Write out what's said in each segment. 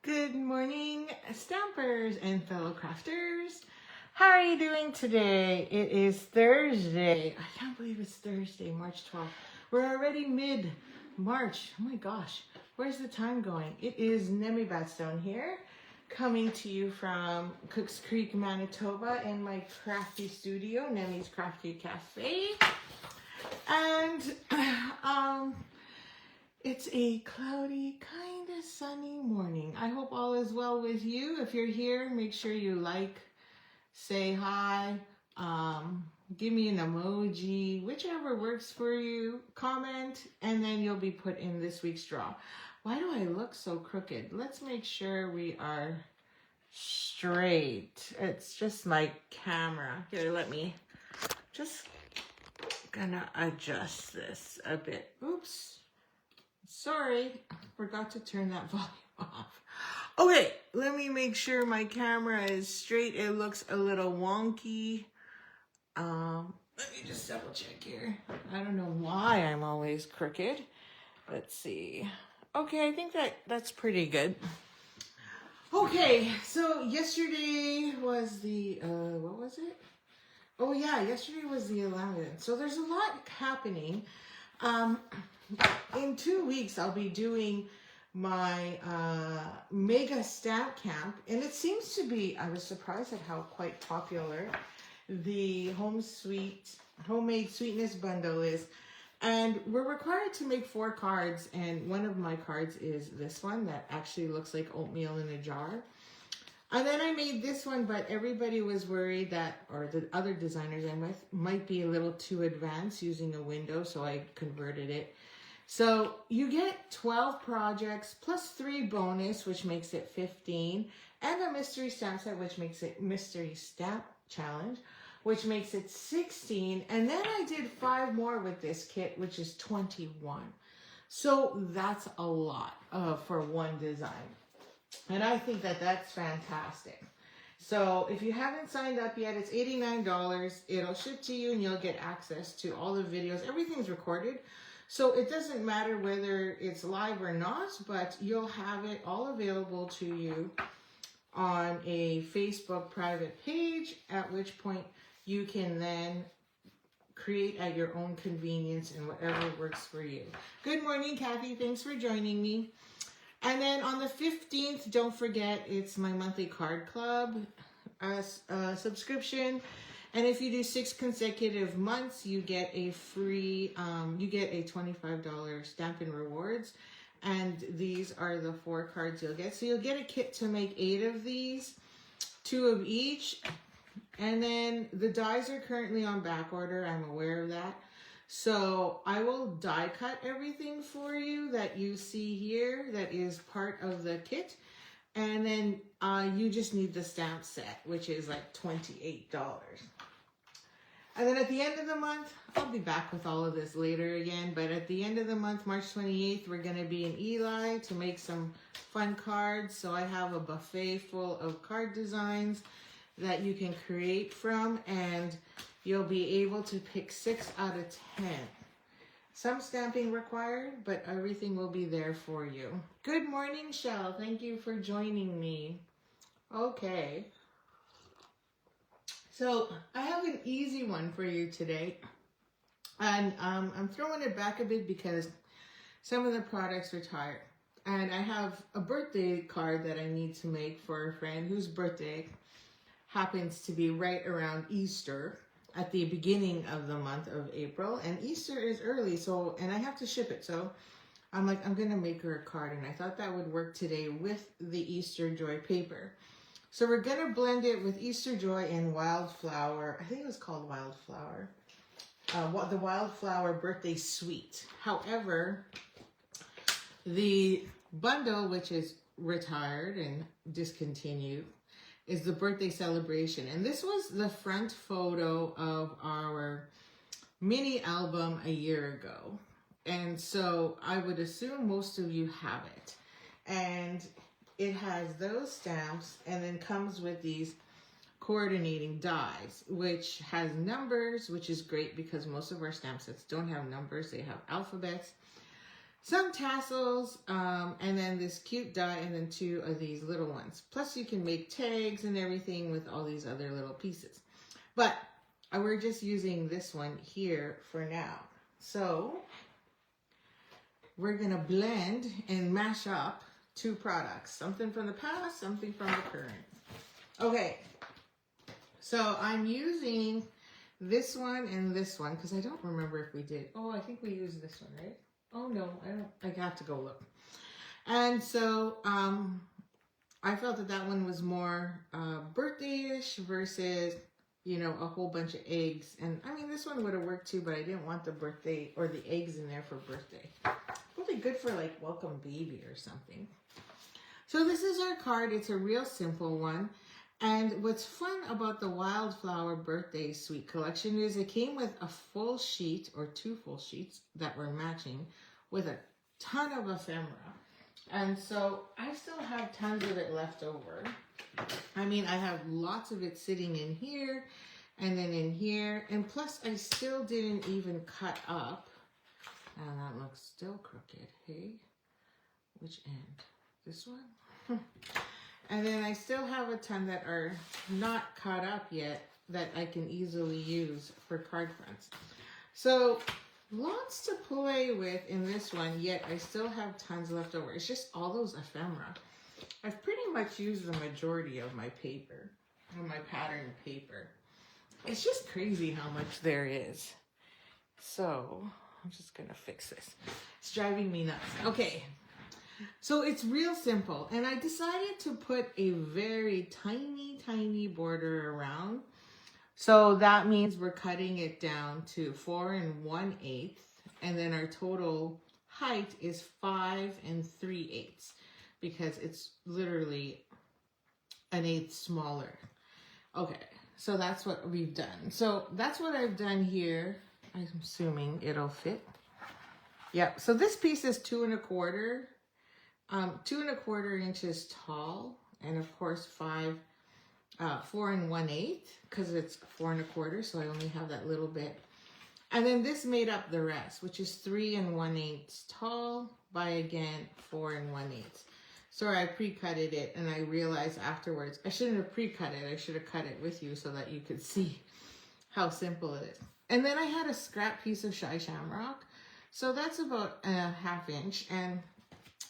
Good morning, stampers and fellow crafters. How are you doing today? It is Thursday. I can't believe it's Thursday, March 12th. We're already mid-March. Oh my gosh, where's the time going? It is Nemi Batstone here, coming to you from Cooks Creek, Manitoba in my crafty studio, Nemi's Crafty Cafe. And it's a cloudy, kind of sunny morning. I hope all is well with you. If you're here, make sure you like, say hi, give me an emoji, whichever works for you, comment, and then you'll be put in this week's draw. Why do I look so crooked? Let's make sure we are straight. It's just my camera. Here, let me just gonna adjust this a bit. Oops. Sorry, forgot to turn that volume off. Okay, let me make sure my camera is straight. It looks a little wonky. Let me just double check here. I don't know why I'm always crooked. Let's see. Okay, I think that's pretty good. Okay, so yesterday was the, what was it? Oh yeah, yesterday was the 11th. So there's a lot happening. In 2 weeks, I'll be doing my mega stamp camp, and it seems to be, I was surprised at how quite popular the homemade sweetness bundle is. And we're required to make 4 cards, and one of my cards is this one that actually looks like oatmeal in a jar. And then I made this one, but everybody was worried that, or the other designers might be a little too advanced using a window, so I converted it. So you get 12 projects plus 3 bonus, which makes it 15, and a mystery stamp set, which makes it mystery stamp challenge, which makes it 16. And then I did 5 more with this kit, which is 21. So that's a lot for one design. And I think that that's fantastic. So if you haven't signed up yet, it's $89. It'll ship to you and you'll get access to all the videos. Everything's recorded. So it doesn't matter whether it's live or not, but you'll have it all available to you on a Facebook private page, at which point you can then create at your own convenience and whatever works for you. Good morning, Kathy. Thanks for joining me. And then on the 15th, don't forget, it's my monthly card club subscription. And if you do 6 consecutive months, you get a free, you get a $25 Stampin' Rewards. And these are the 4 cards you'll get. So you'll get a kit to make 8 of these, 2 of each. And then the dies are currently on back order. I'm aware of that. So I will die cut everything for you that you see here that is part of the kit. And then you just need the stamp set, which is like $28. And then at the end of the month, I'll be back with all of this later again, but at the end of the month, March 28th, we're going to be in Eli to make some fun cards. So I have a buffet full of card designs that you can create from, and you'll be able to pick 6 out of 10. Some stamping required, but everything will be there for you. Good morning, Shell. Thank you for joining me. Okay. So I have an easy one for you today. And I'm throwing it back a bit because some of the products retired. And I have a birthday card that I need to make for a friend whose birthday happens to be right around Easter, at the beginning of the month of April, and Easter is early, so, and I have to ship it, so I'm like, I'm gonna make her a card, and I thought that would work today with the Easter Joy paper. So we're gonna blend it with Easter Joy and Wildflower. I think it was called Wildflower. The Wildflower Birthday Suite. However, the bundle, which is retired and discontinued, is the birthday celebration. And this was the front photo of our mini album a year ago. And so I would assume most of you have it. And it has those stamps and then comes with these coordinating dies, which has numbers, which is great because most of our stamp sets don't have numbers. They have alphabets. some tassels, and then this cute die, and then 2 of these little ones. Plus you can make tags and everything with all these other little pieces. But we're just using this one here for now. So we're gonna blend and mash up 2 products. Something from the past, something from the current. Okay, so I'm using this one and this one because I don't remember if we did. Oh, I think we used this one, right? Oh no, I don't. I have to go look. And so I felt that that one was more birthday-ish versus, you know, a whole bunch of eggs. And I mean, this one would have worked too, but I didn't want the birthday or the eggs in there for birthday. Probably good for like welcome baby or something. So this is our card. It's a real simple one. And what's fun about the Wildflower Birthday Suite collection is it came with a full sheet or 2 full sheets that were matching with a ton of ephemera. And so I still have tons of it left over. I mean, I have lots of it sitting in here and then in here. And plus I still didn't even cut up. And that looks still crooked. Hey, which end? This one? And then I still have a ton that are not cut up yet that I can easily use for card fronts. So lots to play with in this one, yet I still have tons left over. It's just all those ephemera. I've pretty much used the majority of my paper, of my pattern paper. It's just crazy how much there is. So I'm just gonna fix this. It's driving me nuts. Okay. So it's real simple, and I decided to put a very tiny border around. So that means we're cutting it down to 4 1/8, and then our total height is 5 3/8 because it's literally an 1/8 smaller. Okay, so that's what we've done. So that's what I've done here. I'm assuming it'll fit. Yep. So this piece is 2 1/4. 2 1/4 inches tall, and of course 4 1/8 because it's 4 1/4, so I only have that little bit. And then this made up the rest, which is 3 1/8 tall by again 4 1/8. So I pre-cutted it, and I realized afterwards I shouldn't have pre-cut it. I should have cut it with you so that you could see how simple it is. And then I had a scrap piece of Shy Shamrock, so that's about a 1/2 inch. And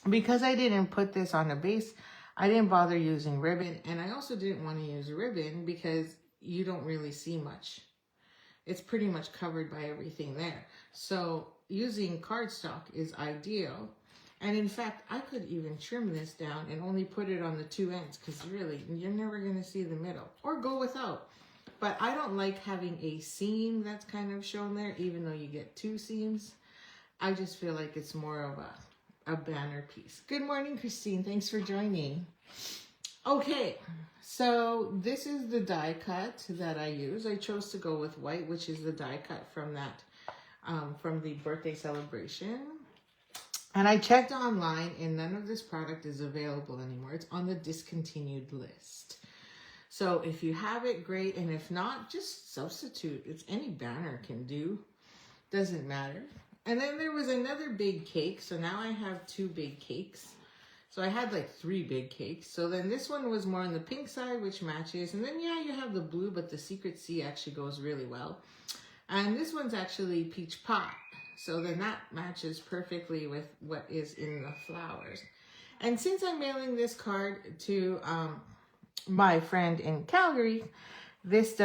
because I didn't put this on a base, I didn't bother using ribbon. And I also didn't want to use ribbon because you don't really see much. It's pretty much covered by everything there. So using cardstock is ideal. And in fact, I could even trim this down and only put it on the 2 ends because really, you're never going to see the middle. Or go without. But I don't like having a seam that's kind of shown there, even though you get 2 seams. I just feel like it's more of a banner piece. Good morning, Christine. Thanks for joining. Okay, so this is the die cut that I use. I chose to go with white, which is the die cut from that, from the birthday celebration. And I checked online, and none of this product is available anymore. It's on the discontinued list. So if you have it, great. And if not, just substitute. It's any banner can do. Doesn't matter. And then there was another big cake. So now I have 2 big cakes. So I had like 3 big cakes. So then this one was more on the pink side, which matches. And then, yeah, you have the blue, but the Secret Sea actually goes really well. And this one's actually peach pie. So then that matches perfectly with what is in the flowers. And since I'm mailing this card to my friend in Calgary, this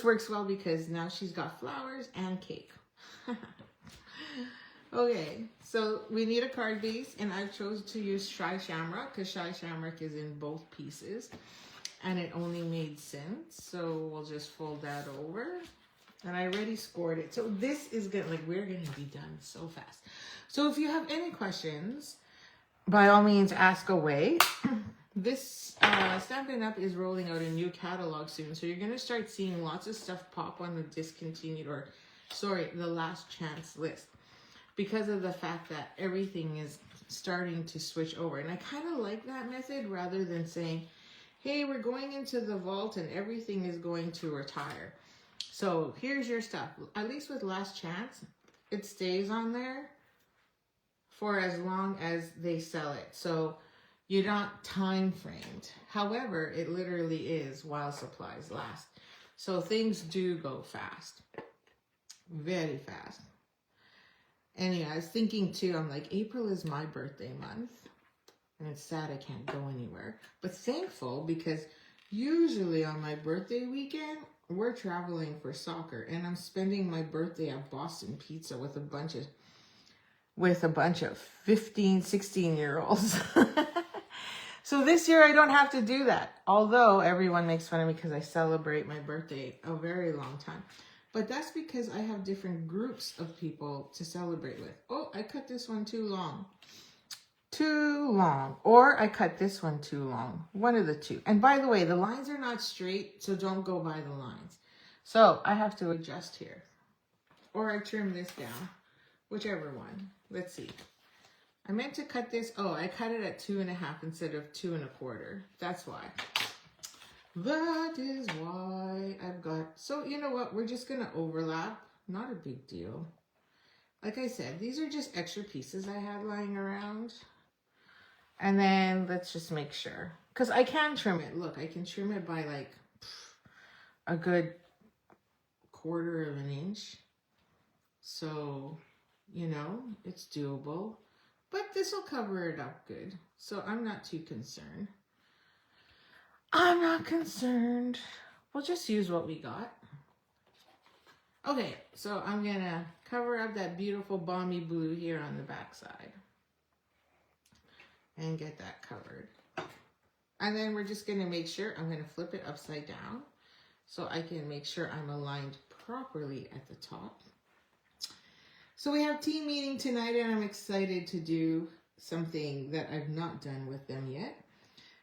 works well because now she's got flowers and cake. Okay, so we need a card base, and I chose to use Shy Shamrock because Shy Shamrock is in both pieces, and it only made sense. So we'll just fold that over, and I already scored it. So this is good. Like, we're gonna be done so fast. So if you have any questions, by all means, ask away. This Stampin' Up! Is rolling out a new catalog soon, so you're gonna start seeing lots of stuff pop on the discontinued, or sorry, the last chance list, because of the fact that everything is starting to switch over. And I kind of like that method rather than saying, hey, we're going into the vault and everything is going to retire. So here's your stuff. At least with last chance, it stays on there for as long as they sell it. So you're not time framed. However, it literally is while supplies last. So things do go fast. Very fast. Anyway, I was thinking too, I'm like, April is my birthday month. And it's sad I can't go anywhere. But thankful because usually on my birthday weekend, we're traveling for soccer. And I'm spending my birthday at Boston Pizza with a bunch of 15, 16-year-olds. So this year I don't have to do that. Although everyone makes fun of me because I celebrate my birthday a very long time. But that's because I have different groups of people to celebrate with. Oh, I cut this one too long. Too long. Or I cut this one too long. One of the two. And by the way, the lines are not straight, so don't go by the lines. So I have to adjust here. Or I trim this down. Whichever one. Let's see. I meant to cut this. Oh, I cut it at 2.5 instead of 2 1/4. That's why. That is why I've got... So, you know what? We're just going to overlap. Not a big deal. Like I said, these are just extra pieces I had lying around. And then let's just make sure. Because I can trim it. Look, I can trim it by like a good 1/4 of an inch. So, you know, it's doable. But this will cover it up good. So I'm not too concerned. I'm not concerned. We'll just use what we got. Okay, so I'm going to cover up that beautiful balmy blue here on the back side. And get that covered. And then we're just going to make sure, I'm going to flip it upside down. So I can make sure I'm aligned properly at the top. So we have team meeting tonight, and I'm excited to do something that I've not done with them yet.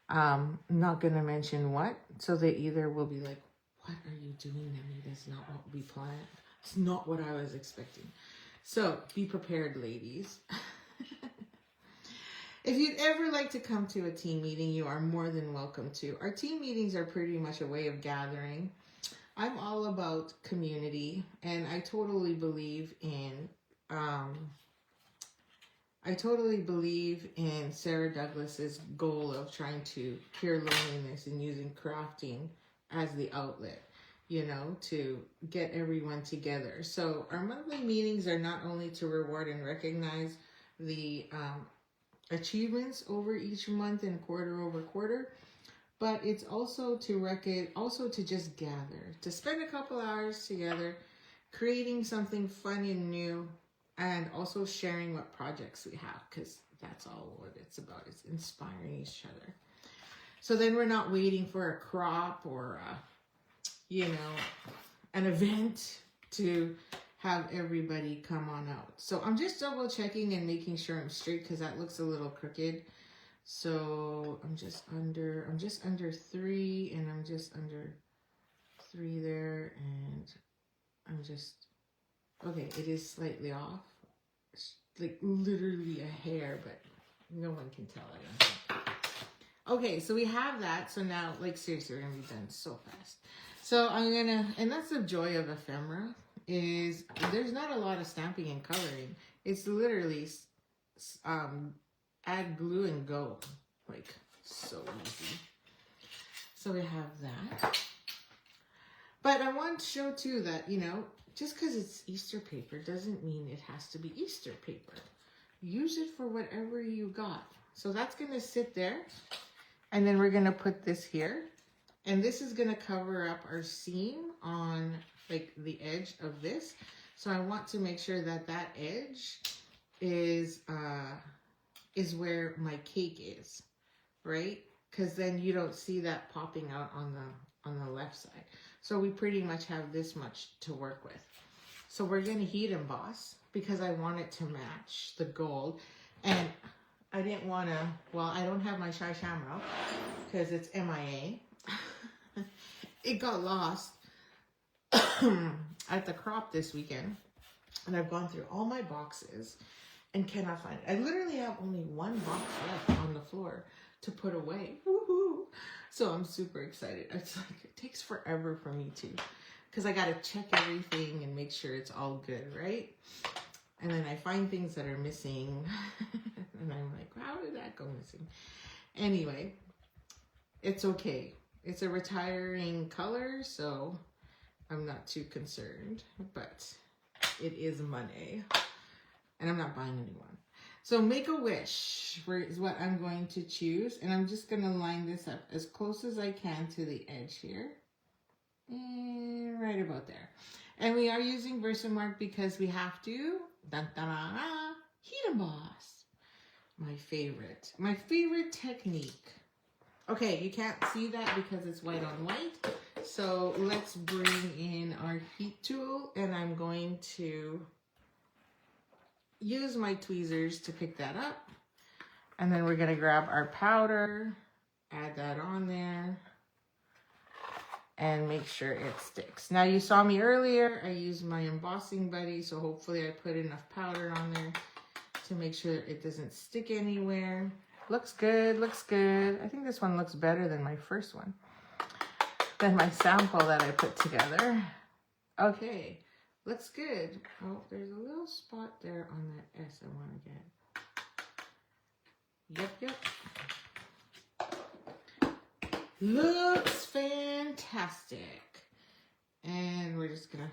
I'm not going to mention what. So they either will be like, what are you doing, Nemi? That's not what we planned. It's not what I was expecting. So be prepared, ladies. If you'd ever like to come to a team meeting, you are more than welcome to. Our team meetings are pretty much a way of gathering. I'm all about community, and I totally believe in Sarah Douglas's goal of trying to cure loneliness and using crafting as the outlet, you know, to get everyone together. So our monthly meetings are not only to reward and recognize the achievements over each month and quarter over quarter, but it's also to just gather, to spend a couple hours together, creating something fun and new, and also sharing what projects we have, because that's all what it's about, is inspiring each other. So then we're not waiting for a crop or an event to have everybody come on out. So I'm just double checking and making sure I'm straight, because that looks a little crooked. So I'm just under 3, and I'm just under 3 there, and I'm just, okay, it is slightly off. It's like literally a hair, but no one can tell, I don't think. Okay, so we have that. So now, like, seriously, we're gonna be done so fast. So and that's the joy of ephemera, is there's not a lot of stamping and coloring. It's literally add glue and go, like, so easy. So we have that. But I want to show too that, you know, just because it's Easter paper doesn't mean it has to be Easter paper. Use it for whatever you got. So that's going to sit there. And then we're going to put this here. And this is going to cover up our seam on, like, the edge of this. So I want to make sure that that edge is where my cake is, right? Because then you don't see that popping out on the left side. So we pretty much have this much to work with. So we're going to heat emboss, because I want it to match the gold. And I didn't want to, well, I don't have my Shai Shamrock because it's MIA. It got lost at the crop this weekend. And I've gone through all my boxes and cannot find it. I literally have only one box left on the floor to put away. Woohoo! So I'm super excited. It's like, it takes forever for me to, because I got to check everything and make sure it's all good, right? And then I find things that are missing. And I'm like, how did that go missing? Anyway, it's okay. It's a retiring color, so I'm not too concerned. But it is money. And I'm not buying a new one. So make a wish is what I'm going to choose. And I'm just going to line this up as close as I can to the edge here. And right about there. And we are using Versamark because we have to. Dun, dun, dun, dun. Heat emboss. My favorite technique. Okay, you can't see that because it's white on white. So let's bring in our heat tool, and I'm going to use my tweezers to pick that up. And then we're gonna grab our powder, add that on there, and make sure it sticks. Now you saw me earlier, I used my embossing buddy, so hopefully I put enough powder on there to make sure it doesn't stick anywhere. Looks good, looks good. I think this one looks better than my first one, than my sample that I put together. Okay, looks good. Oh, there's a little spot there on that S I want to get. Yep. Looks fantastic. And we're just gonna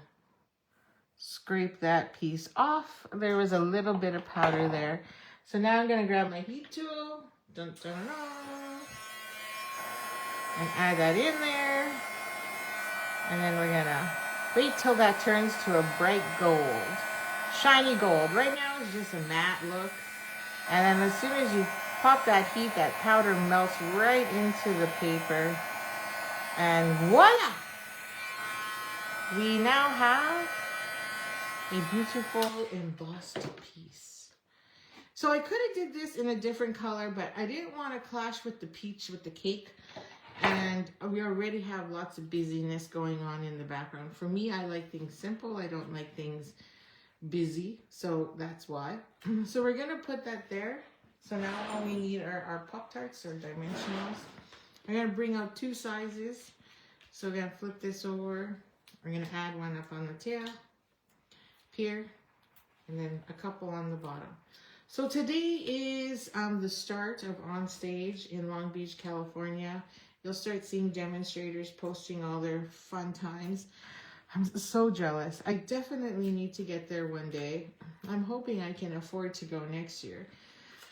scrape that piece off. There was a little bit of powder there. So now I'm gonna grab my heat tool. Dun, dun, dun, and add that in there. And then we're gonna wait till that turns to a bright gold. Shiny gold. Right now it's just a matte look. And then as soon as you pop that heat, that powder melts right into the paper. And voila! We now have a beautiful embossed piece. So I could have did this in a different color, but I didn't want to clash with the peach with the cake. And we already have lots of busyness going on in the background. For me, I like things simple. I don't like things busy. So that's why. So we're going to put that there. So now all we need are our Pop-Tarts or dimensionals. I'm going to bring out 2 sizes. So we're going to flip this over. We're going to add one up on the tail here. And then a couple on the bottom. So today is the start of On Stage in Long Beach, California. You'll start seeing demonstrators posting all their fun times. I'm so jealous. I definitely need to get there one day. I'm hoping I can afford to go next year.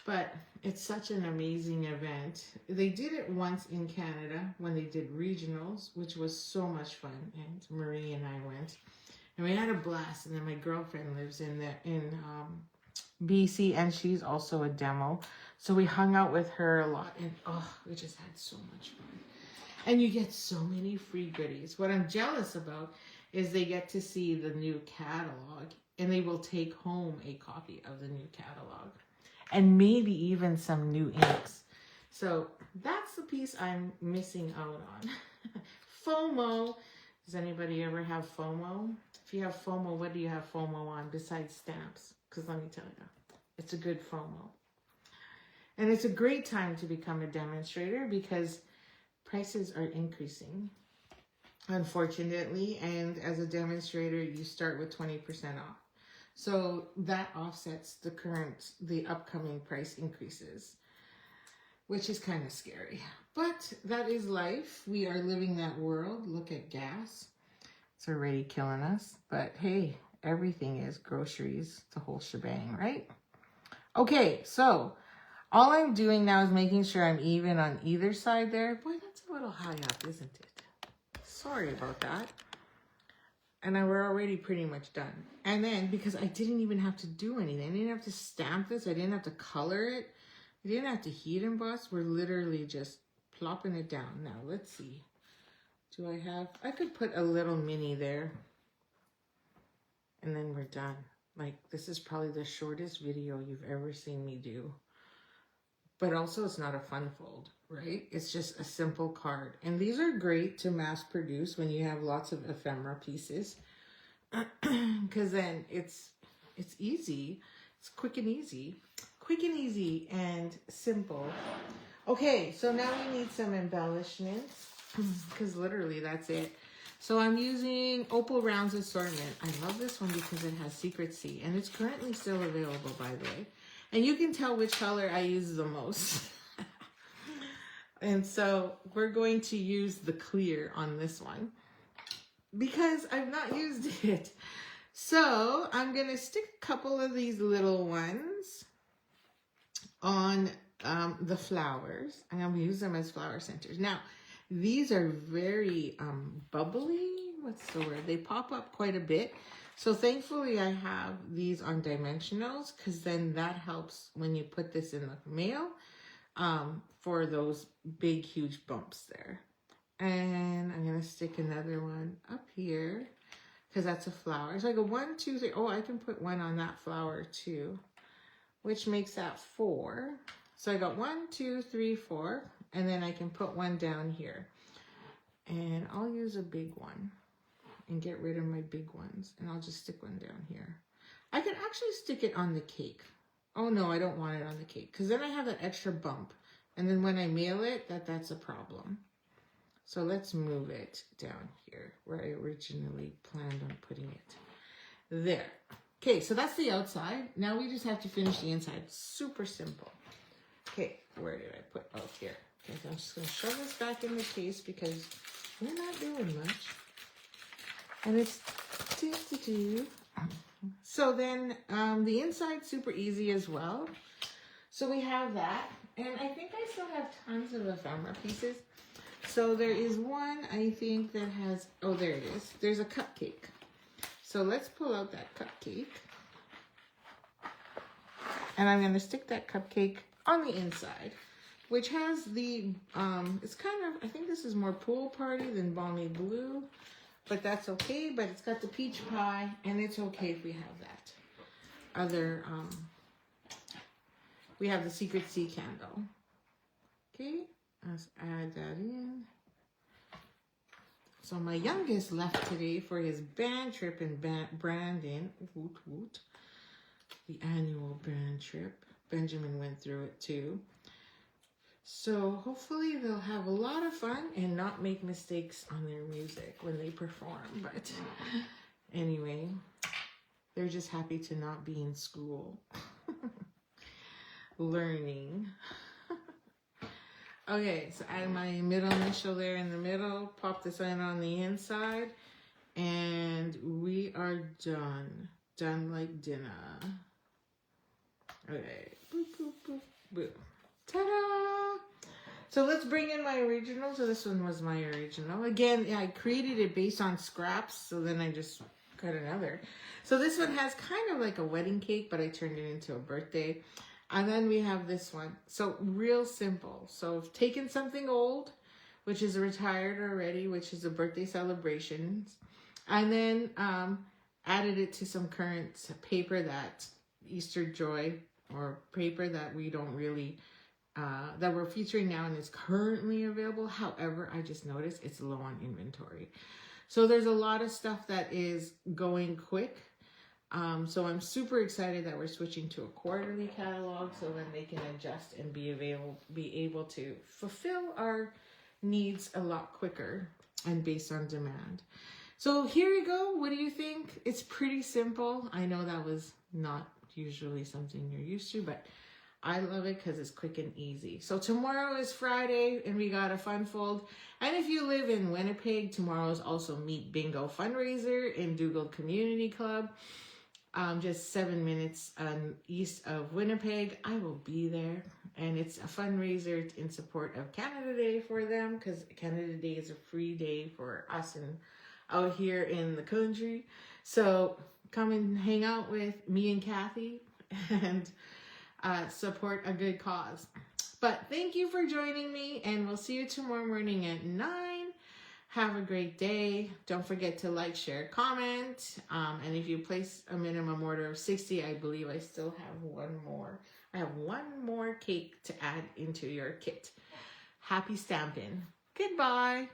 But it's such an amazing event. They did it once in Canada when they did regionals, which was so much fun. And Marie and I went. And we had a blast. And then my girlfriend lives in BC, and she's also a demo. So we hung out with her a lot, and we just had so much fun. And you get so many free goodies. What I'm jealous about is they get to see the new catalog, and they will take home a copy of the new catalog, and maybe even some new inks. So that's the piece I'm missing out on. FOMO. Does anybody ever have FOMO? If you have FOMO, what do you have FOMO on besides stamps? Because let me tell you, it's a good FOMO. And it's a great time to become a demonstrator because prices are increasing, unfortunately. And as a demonstrator, you start with 20% off. So that offsets the upcoming price increases, which is kind of scary. But that is life. We are living that world. Look at gas. It's already killing us. But hey, everything is groceries, the whole shebang, right? Okay, so all I'm doing now is making sure I'm even on either side there. Boy, that's a little high up, isn't it? Sorry about that. And we're already pretty much done. And then, because I didn't even have to do anything, I didn't have to stamp this, I didn't have to color it, I didn't have to heat emboss, we're literally just plopping it down. Now, let's see. I could put a little mini there. And then we're done. Like, this is probably the shortest video you've ever seen me do. But also, it's not a fun fold, right? It's just a simple card. And these are great to mass produce when you have lots of ephemera pieces. Because then it's easy. It's quick and easy. Quick and easy and simple. Okay, so now we need some embellishments. Because literally, that's it. So I'm using Opal Rounds Assortment. I love this one because it has Secret Sea, and it's currently still available, by the way. And you can tell which color I use the most. And so we're going to use the clear on this one because I've not used it. So I'm going to stick a couple of these little ones on the flowers. I'm going to use them as flower centers. Now, these are very bubbly. What's the word? They pop up quite a bit. So thankfully I have these on dimensionals because then that helps when you put this in the mail for those big, huge bumps there. And I'm going to stick another one up here because that's a flower. So I go 1, 2, 3. Oh, I can put one on that flower too, which makes that 4. So I got 1, 2, 3, 4. And then I can put one down here. And I'll use a big one and get rid of my big ones. And I'll just stick one down here. I can actually stick it on the cake. Oh no, I don't want it on the cake because then I have that extra bump. And then when I mail it, that's a problem. So let's move it down here where I originally planned on putting it. There. Okay, so that's the outside. Now we just have to finish the inside. Super simple. Okay, where did I put? Oh, here. Okay, so I'm just going to shove this back in the case because we're not doing much. And it's so then the inside super easy as well. So we have that. And I think I still have tons of ephemera pieces. So there is one, I think, that has, oh, there it is. There's a cupcake. So let's pull out that cupcake. And I'm going to stick that cupcake on the inside, which has the, it's kind of, I think this is more pool party than balmy blue, but that's okay. But it's got the peach pie, and it's okay if we have that. Other, we have the Secret Sea candle. Okay, let's add that in. So my youngest left today for his band trip in Brandon. Woot woot. The annual band trip. Benjamin went through it too. So hopefully they'll have a lot of fun and not make mistakes on their music when they perform. But anyway, they're just happy to not be in school. Learning. Okay, so add my middle initial there in the middle. Pop this in on the inside. And we are done. Done like dinner. Okay. Boop, boop, boop, boop. Ta-da! So let's bring in my original. So this one was my original. Again, yeah, I created it based on scraps. So then I just cut another. So this one has kind of like a wedding cake, but I turned it into a birthday. And then we have this one. So real simple. So I've taken something old, which is retired already, which is a birthday celebrations. And then added it to some current paper that Easter Joy, or paper that we don't really, that we're featuring now and is currently available. However, I just noticed it's low on inventory. So there's a lot of stuff that is going quick. So I'm super excited that we're switching to a quarterly catalog so then they can adjust and be able to fulfill our needs a lot quicker and based on demand. So here you go. What do you think? It's pretty simple. I know that was not usually something you're used to, but I love it because it's quick and easy. So tomorrow is Friday and we got a fun fold. And if you live in Winnipeg, tomorrow is also Meet Bingo fundraiser in Dugald Community Club. Just 7 minutes east of Winnipeg. I will be there. And it's a fundraiser in support of Canada Day for them because Canada Day is a free day for us and out here in the country. So come and hang out with me and Kathy and support a good cause. But thank you for joining me, and we'll see you tomorrow morning at 9. Have a great day. Don't forget to like, share, comment. And if you place a minimum order of 60, I believe I still have one more. I have one more cake to add into your kit. Happy stampin'. Goodbye.